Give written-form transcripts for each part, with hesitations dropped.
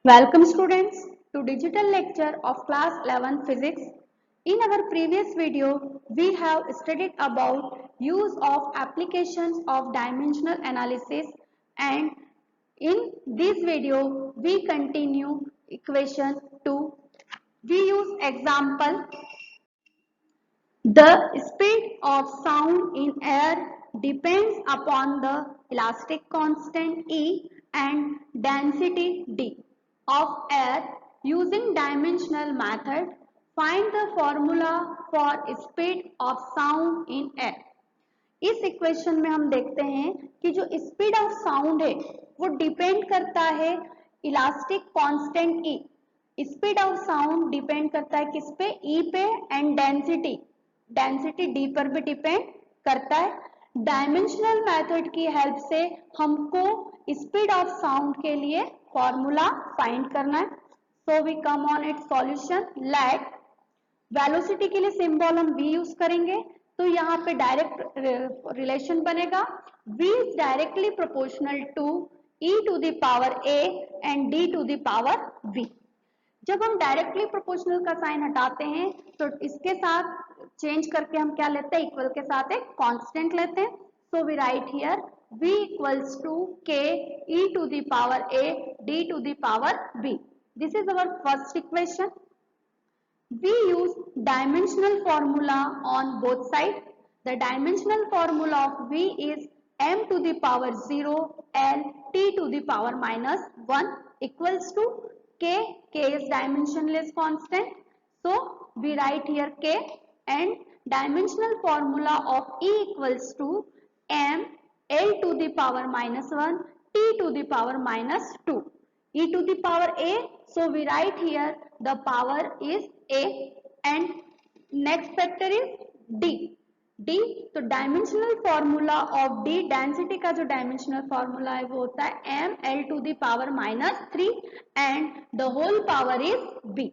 Welcome students to digital lecture of class 11 physics. In our previous video, we have studied about use of applications of dimensional analysis, and in this video we continue equation 2. We use example. The speed of sound in air depends upon the elastic constant E and density D of air. Using dimensional method, find the formula for speed of sound in air. इस equation में हम देखते हैं कि जो speed of sound है वो depend करता है elastic constant E. Speed of sound depend करता है किस पे? ई पे, एंड डेंसिटी डी पर भी डिपेंड करता है। डायमेंशनल मेथड की हेल्प से हमको स्पीड ऑफ साउंड के लिए फॉर्मूला फाइंड करना है। So we come on it solution. Let velocity के लिए सिंबल हम v यूज करेंगे, तो यहाँ पे डायरेक्ट रिलेशन बनेगा v is directly proportional to e to the power a and d to the power v। जब हम डायरेक्टली प्रोपोर्शनल का साइन हटाते हैं तो इसके साथ चेंज करके हम क्या लेते हैं? इक्वल के साथ एक कांस्टेंट लेते हैं। So we write here v equals to k e to the power a d to the power v। This is our first equation. We use dimensional formula on both sides. The dimensional formula of V is m to the power 0 L t to the power minus 1 equals to k. K is dimensionless constant. So we write here k, and dimensional formula of E equals to m L to the power minus 1 t to the power minus 2 e to the power a. So we write here the power is a, and next factor is d. तो dimensional formula of d, density का जो dimensional formula है वो होता है m L to the power minus 3 and the whole power is b.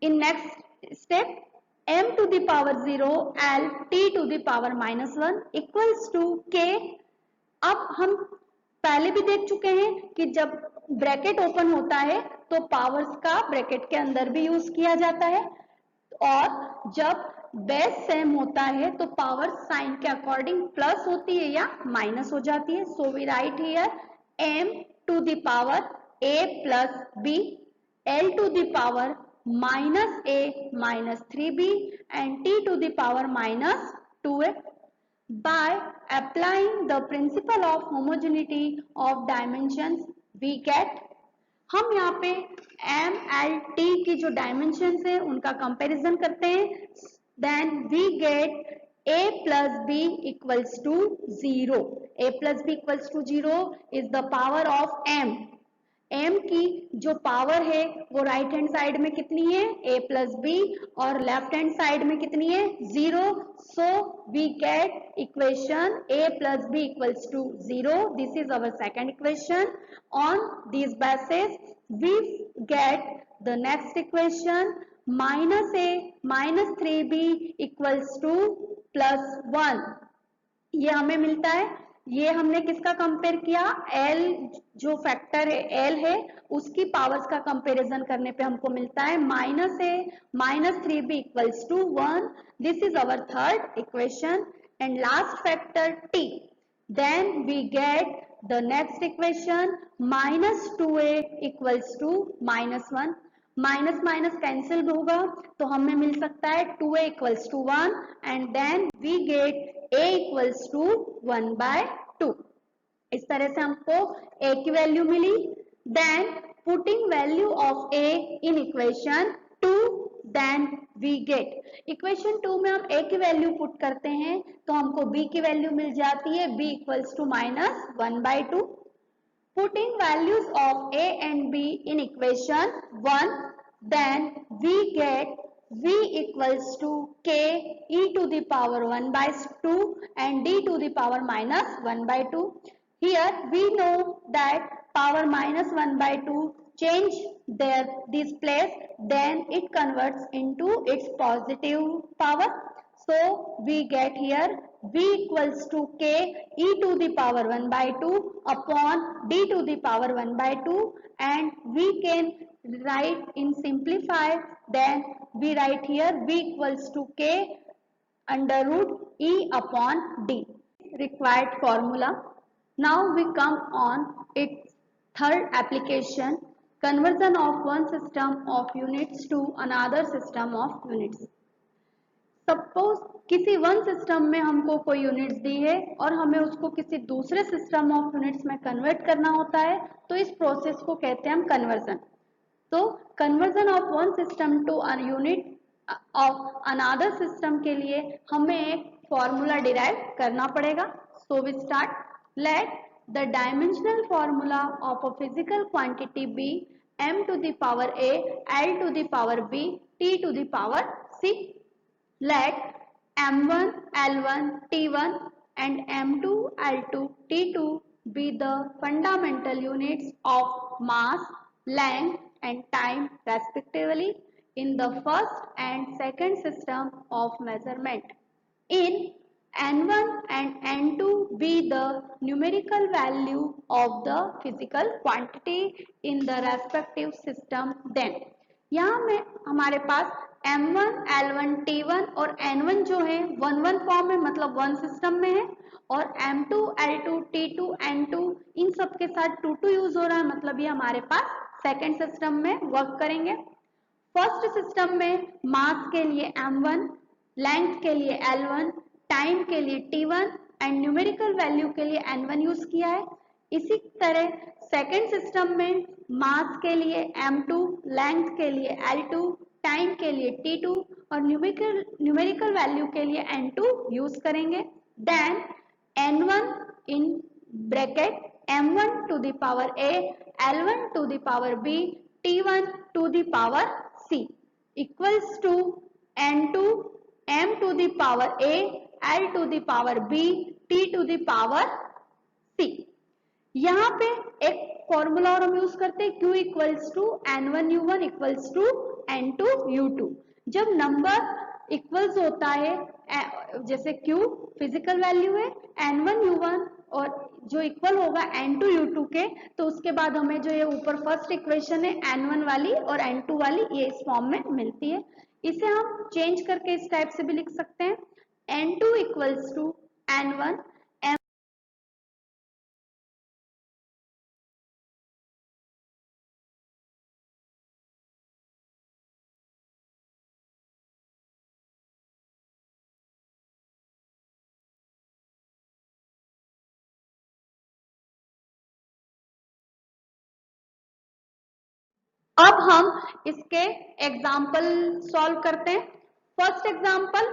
In next step m to the power 0 L t to the power minus 1 equals to k. अब हम पहले भी देख चुके हैं कि जब ब्रैकेट ओपन होता है तो पावर्स का ब्रैकेट के अंदर भी यूज किया जाता है, और जब बेस सेम होता है तो पावर साइन के अकॉर्डिंग प्लस होती है या माइनस हो जाती है। So we write here m to the power a plus b, l to the power minus a minus 3b and t to the power minus 2a. By applying the principle of homogeneity of dimensions we get, हम यहाँ पे m l t की जो dimensions है उनका comparison करते हैं, then we get a plus b equals to 0. a plus b equals to 0 is the power of m. m की जो पावर है वो राइट हैंड साइड में कितनी है? a प्लस b, और लेफ्ट हैंड साइड में कितनी है? 0. So we get equation a plus b equals to 0. This is our second equation. On this basis we get the next equation minus a minus 3b equals to plus 1. ये हमें मिलता है। ये हमने किसका कंपेयर किया? L जो factor है L है उसकी पावर्स का कंपैरिजन करने पे हमको मिलता है minus a minus 3b equals to 1. This is our third equation and last factor t. Then we get the next equation minus 2a equals to minus 1. Minus minus cancel होगा तो हमें मिल सकता है 2a equals to 1, and then we get a equals to 1 by 2. इस तरह से हमको a की वैल्यू मिली. Then putting value of a in equation 2, then we get equation 2 में हम a की वैल्यू पुट करते हैं तो हमको b की वैल्यू मिल जाती है b equals to minus 1 by 2. Putting values of a and b in equation 1, then we get v equals to k e to the power 1 by 2 and d to the power minus 1 by 2. Here we know that power minus 1 by 2 change this place, then it converts into its positive power. So we get here v equals to k e to the power 1 by 2 upon d to the power 1 by 2, and we can write in simplify, then we write here v equals to k under root e upon d, required formula. Now we come on its third application, conversion of one system of units to another system of units. Suppose किसी one system में हमको कोई units दी है और हमें उसको किसी दूसरे सिस्टम ऑफ यूनिट्स में कन्वर्ट करना होता है, तो इस प्रोसेस को कहते हैं हम कन्वर्जन। तो conversion of one system to a unit of another system के लिए हमें एक फॉर्मूला डिराइव करना पड़ेगा। So we start, let the dimensional formula of a physical quantity be m to the power a, l to the power b, t to the power c. Let m1, l1, t1 and m2, l2, t2 be the fundamental units of mass, length and time respectively in the first and second system of measurement. In n1 and n2 be the numerical value of the physical quantity in the respective system. Then यहाँ में हमारे पास m1, l1, t1 और n1 जो है one one form में, मतलब one system में है, और m2, l2, t2, n2 इन सब के साथ 2 यूज हो रहा है, मतलब ये हमारे पास सेकेंड सिस्टम में वर्क करेंगे। फर्स्ट सिस्टम में मास के लिए m1, लेंथ के लिए l1, टाइम के लिए t1 एंड न्यूमेरिकल वैल्यू के लिए n1 यूज किया है। इसी तरह सेकेंड सिस्टम में मास के लिए m2, लेंथ के लिए l2, टाइम के लिए t2 और न्यूमेरिकल वैल्यू के लिए n2 यूज करेंगे। Then n1 in bracket m1 to the power a, l1 to the power b, t1 to the power c equals to n2 m to the power a, l to the power b, t to the power c। यहाँ पे एक formula और हम use करते हैं q equals to n1u1 equals to n2u2। जब number equals होता है, जैसे q फिजिकल वैल्यू है n1u1 और जो इक्वल होगा n2u2 के, तो उसके बाद हमें जो ये ऊपर फर्स्ट इक्वेशन है n1 वाली और n2 वाली ये इस फॉर्म में मिलती है। इसे हम चेंज करके इस टाइप से भी लिख सकते हैं n2 इक्वल्स टू n1 अब हम इसके एग्जाम्पल सॉल्व करते हैं। First example,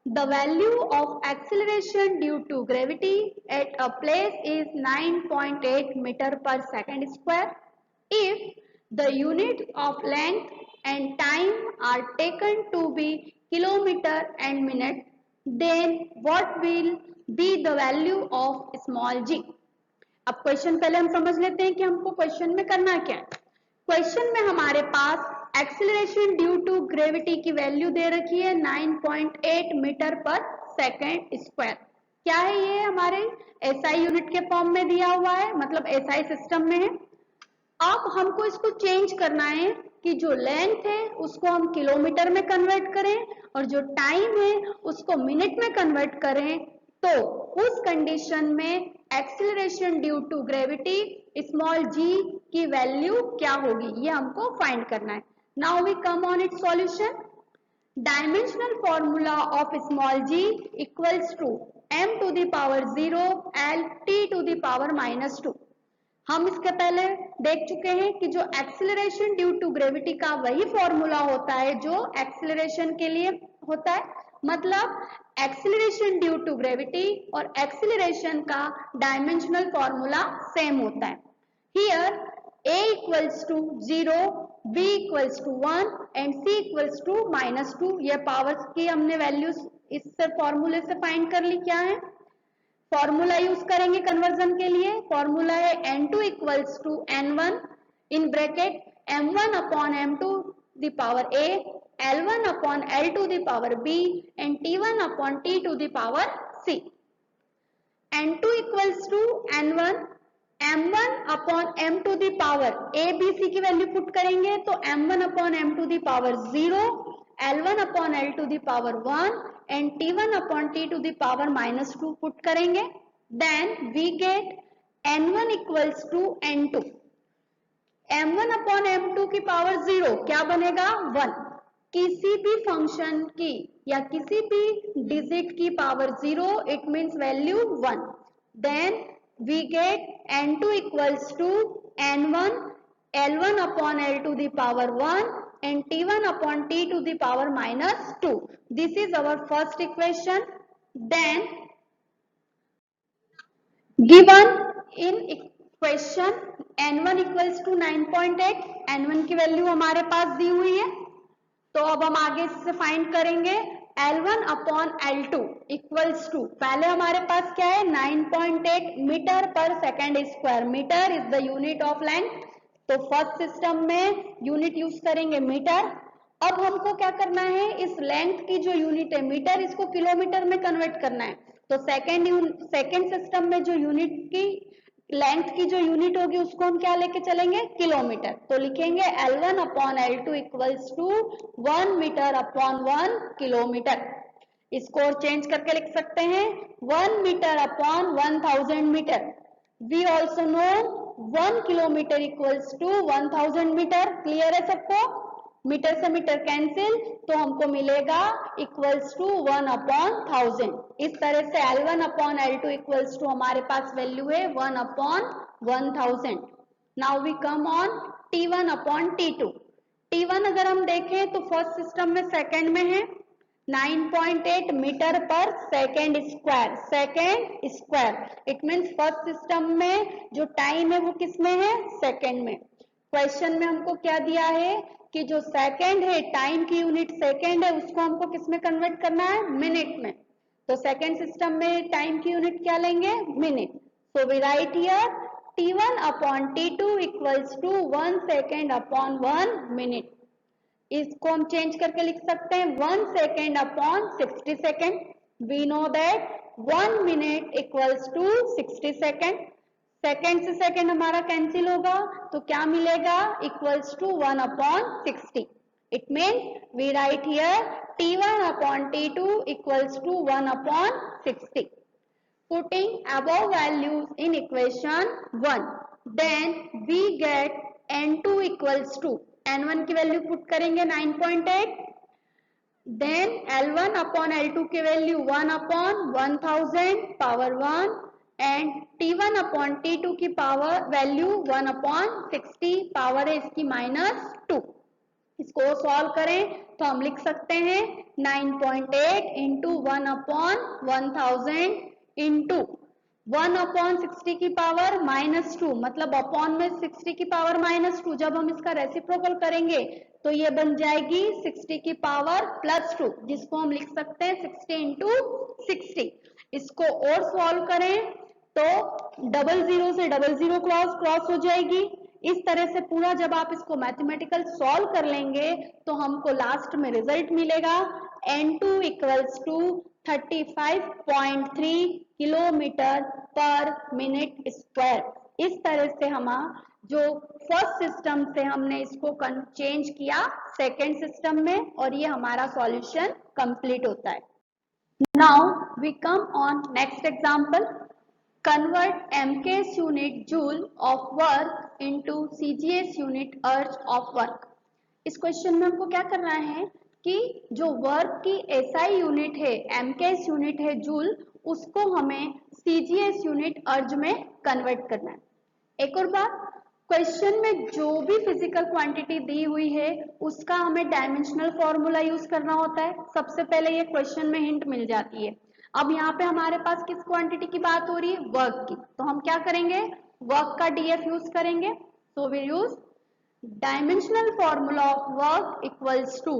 the value of acceleration due to gravity at a place is 9.8 metre per second square. If the unit of length and time are taken to be kilometer and minute, then what will be the value of small g. अब question पहले हम समझ लेते हैं कि हमको question में करना क्या है। क्वेश्चन में हमारे पास एक्सीलरेशन ड्यू टू ग्रेविटी की वैल्यू दे रखी है 9.8 मीटर पर सेकेंड स्क्वायर। क्या है ये? हमारे एसआई यूनिट के फॉर्म में दिया हुआ है, मतलब एसआई सिस्टम में है। अब हमको इसको चेंज करना है कि जो लेंथ है उसको हम किलोमीटर में कन्वर्ट करें और जो टाइम है उसको मिनट में कन्वर्ट करें। तो उस कंडीशन में acceleration due to gravity small g की वैल्यू क्या होगी, ये हमको फाइंड करना है। Now we come on it solution. Dimensional formula of small g equals to m to the power 0 l t to the power -2। हम इसके पहले देख चुके हैं कि जो एक्सीलरेशन ड्यू टू ग्रेविटी का वही फॉर्मूला होता है जो एक्सीलरेशन के लिए होता है, मतलब एक्सीलरेशन ड्यू टू ग्रेविटी और एक्सीलरेशन का डायमेंशनल फॉर्मूला सेम होता है। Here a equals to 0, b equals to 1 and c equals to -2। ये पावर्स की हमने वैल्यूज इस फॉर्मूले से फाइंड कर ली। क्या है फॉर्मूला यूज करेंगे कन्वर्जन के लिए? फॉर्मूला है n2 equals to n1 in bracket m1 upon m2 the power a, L1 upon L to the power B and T1 upon T to the power C. N2 equals to N1 M1 upon M to the power A B C की value put करेंगे तो M1 upon M to the power 0, L1 upon L to the power 1 and T1 upon T to the power -2 put करेंगे. Then we get N1 equals to N2. M1 upon M2 की power 0 क्या बनेगा 1. किसी भी function की या किसी भी डिजिट की power 0 it means value 1. Then we get N2 equals to N1 L1 upon L to the power 1 and T1 upon T to the power -2. This is our first equation. Then given in equation N1 equals to 9.8, N1 की value हमारे पास दी हुई है तो अब हम आगे इससे find करेंगे L1 upon L2 equals to, पहले हमारे पास क्या है 9.8 metre per second square. Metre is the unit of length, तो फर्स्ट सिस्टम में यूनिट यूज करेंगे मीटर. अब हमको क्या करना है, इस लेंथ की जो यूनिट है मीटर, इसको किलोमीटर में कन्वर्ट करना है. तो सेकेंड सिस्टम में जो यूनिट की लेंथ की जो यूनिट होगी उसको हम क्या लेके चलेंगे, किलोमीटर. तो लिखेंगे L1 upon L2 equals to 1 metre upon 1 kilometre. इसको और चेंज करके लिख सकते हैं 1 metre upon 1000 metre. We also know 1 kilometre equals to 1000 metre. Clear है सबको? मीटर से मीटर कैंसिल तो हमको मिलेगा इक्वल्स टू 1 अपॉन 1000. इस तरह से L1 upon L2 equals to हमारे पास वैल्यू है 1 upon 1000. Now we come on T1 upon T2. T1 अगर हम देखें तो फर्स्ट सिस्टम में सेकेंड में है 9.8 metre per second square. Second square it means first system में जो टाइम है वो किस में है, सेकेंड में. क्वेश्चन में हमको क्या दिया है कि जो सेकेंड है, टाइम की यूनिट सेकेंड है, उसको हमको किस में कन्वर्ट करना है, मिनट में. तो सेकेंड सिस्टम में टाइम की यूनिट क्या लेंगे, minute. So we write here T1 upon T2 equals to 1 second upon 1 minute. इसको हम चेंज करके लिख सकते हैं 1 second upon 60 second. We know that 1 minute equals to 60 second. Second से सेकेंड हमारा कैंसिल होगा तो क्या मिलेगा, equals to 1 upon 60. It means we write here T1 upon T2 equals to 1 upon 60. Putting above values in equation 1, then we get N2 equals to, N1 की value put करेंगे 9.8, then L1 upon L2 की value 1 upon 1000 power 1 and T1 upon T2 की power value 1 upon 60 power है इसकी -2. इसको solve करें तो हम लिख सकते हैं 9.8 इंटू 1 अपॉन 1000 इंटू 1 अपॉन 60 की पावर -2, मतलब अपॉन में 60 की पावर -2. जब हम इसका रेसिप्रोकल करेंगे तो ये बन जाएगी 60 की पावर +2, जिसको हम लिख सकते हैं 60 इंटू 60. इसको और सॉल्व करें तो 00 से 00 क्रॉस हो जाएगी. इस तरह से पूरा जब आप इसको मैथमेटिकल सॉल्व कर लेंगे तो हमको लास्ट में रिजल्ट मिलेगा N2 equals to 35.3 kilometre per minute square. इस तरह से हम जो फर्स्ट सिस्टम से हमने इसको चेंज किया सेकेंड सिस्टम में और ये हमारा सॉल्यूशन कंप्लीट होता है. Now we come on next example. Convert MKS unit joule of work into CGS unit अर्ज of work. इस क्वेश्चन में हमको क्या करना है कि जो वर्क की SI यूनिट है, MKS यूनिट है जूल, उसको हमें CGS यूनिट अर्ज में कन्वर्ट करना है. एक और बात, क्वेश्चन में जो भी फिजिकल क्वांटिटी दी हुई है उसका हमें डायमेंशनल फॉर्मूला यूज करना होता है. सबसे पहले ये क्वेश्चन में हिंट मिल जाती है. अब यहाँ पे हमारे पास किस क्वांटिटी की बात हो रही है, वर्क की. तो हम क्या करेंगे, वर्क का DF यूज करेंगे. So we use dimensional formula of work equals to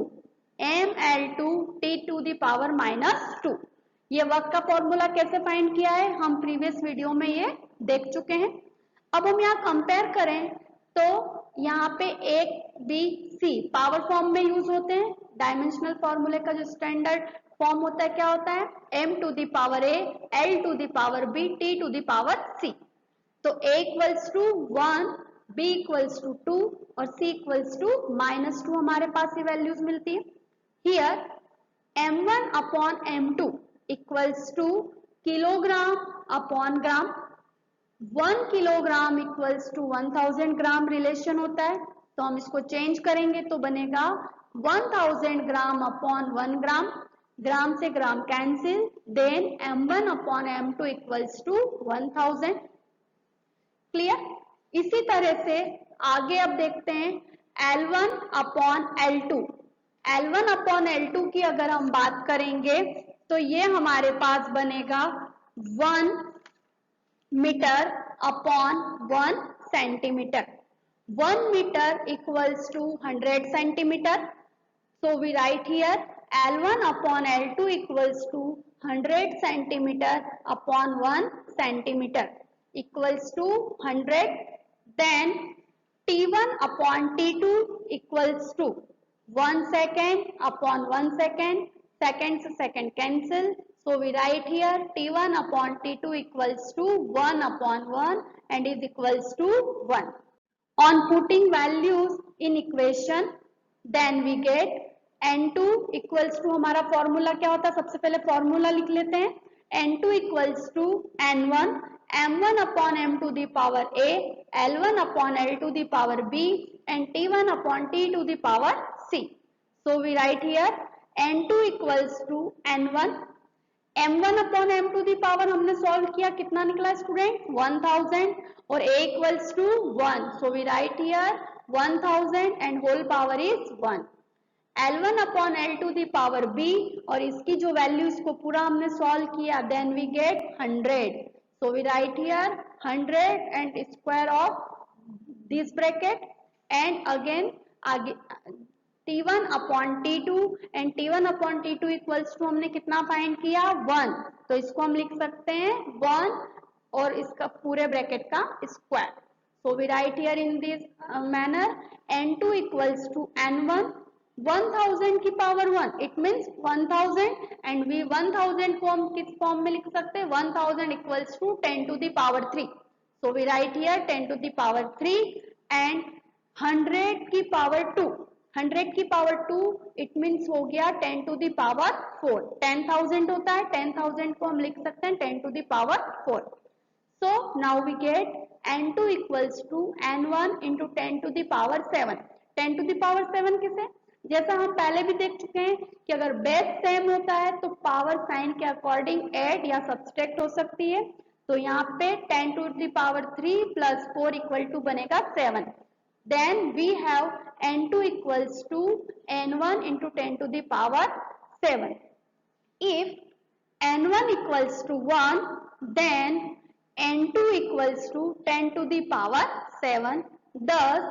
ML2 T to the power -2. ये वर्क का फॉर्मूला कैसे फाइंड किया है हम प्रीवियस वीडियो में ये देख चुके हैं. अब हम यहाँ कंपेयर करें तो यहाँ पे A B C power form में यूज होते हैं, डायमेंशनल फॉर्मूले का जो स्टैंडर्ड फॉर्म होता है क्या होता है, m to the power a, l to the power b, t to the power c। तो a equals to 1, b equals to 2 और c इक्वल्स टू -2 हमारे पास ये वैल्यूज मिलती है। Here m1 upon m2 equals to kilogram upon gram. 1 kilogram equals to 1000 gram relation होता है, तो हम इसको चेंज करेंगे तो बनेगा 1000 ग्राम अपॉन 1 ग्राम, ग्राम से gram cancel, then m1 upon m2 equals to 1000। Clear. इसी तरह से आगे अब देखते हैं L1 upon L2। L1 upon L2 की अगर हम बात करेंगे तो ये हमारे पास बनेगा 1 metre upon 1 centimetre. 1 metre equals to 100 centimetre. So we write here L1 upon L2 equals to 100 centimeter upon 1 centimeter equals to 100. Then T1 upon T2 equals to 1 second upon 1 second. Second से second cancel. So we write here T1 upon T2 equals to 1 upon 1 and is equals to 1. On putting values in equation, then we get N2 equals to, हमारा formula क्या होता है, सबसे पहले formula लिख लेते हैं। N2 equals to N1 M1 upon M to the power A, L1 upon L to the power B and T1 upon T to the power C. So we write here N2 equals to N1, M1 upon M to the power हमने solve किया, कितना निकला student 1000 और A equals to 1. So we write here 1000 and whole power is 1. L1 upon L to the power B और इसकी जो value, इसको पूरा हमने सॉल्व किया, then we get 100. So we write here 100 and square of this bracket and again T1 upon T2 and T1 upon T2 equals to हमने कितना find किया 1, तो इसको हम लिख सकते हैं 1 और इसका पूरे ब्रैकेट का square. So we write here in this manner N2 equals to N1 1000 की power 1, it means 1000 and we 1000 को हम किस फॉर्म में लिख सकते हैं 1000 equals to 10 to the power 3। So we write here 10 to the power 3 and 100 की power 2, 100 की पावर 2 इट मीन्स हो गया 10 टू द पावर 4। 10,000 होता है, 10,000 को हम लिख सकते हैं 10 to the power 4। So now we get N2 equals to N1 into 10 to the power 7। 10 to the power 7 किसे, जैसा हम पहले भी देख चुके हैं कि अगर बेस सेम होता है तो पावर साइन के अकॉर्डिंग ऐड या सब्सट्रैक्ट हो सकती है। तो यहाँ पे 10 to the power 3 plus 4 equal to बनेगा 7। Then we have N2 equals to N1 into 10 to the power 7। If N1 equals to 1, then N2 equals to 10 to the power 7. Thus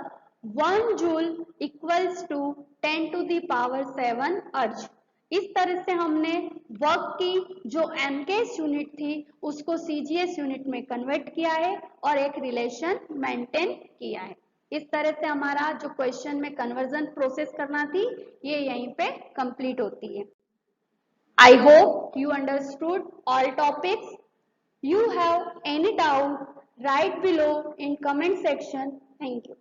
1 joule equals to 10 to the power 7 अर्ज। इस तरह से हमने work की जो MKS unit थी उसको CGS unit में कन्वर्ट किया है और एक रिलेशन मेंटेन किया है। इस तरह से हमारा जो क्वेश्चन में कन्वर्जन प्रोसेस करना थी ये यहीं पे कंप्लीट होती है। I hope you understood all topics. You have any doubt, write below in comment section. Thank you.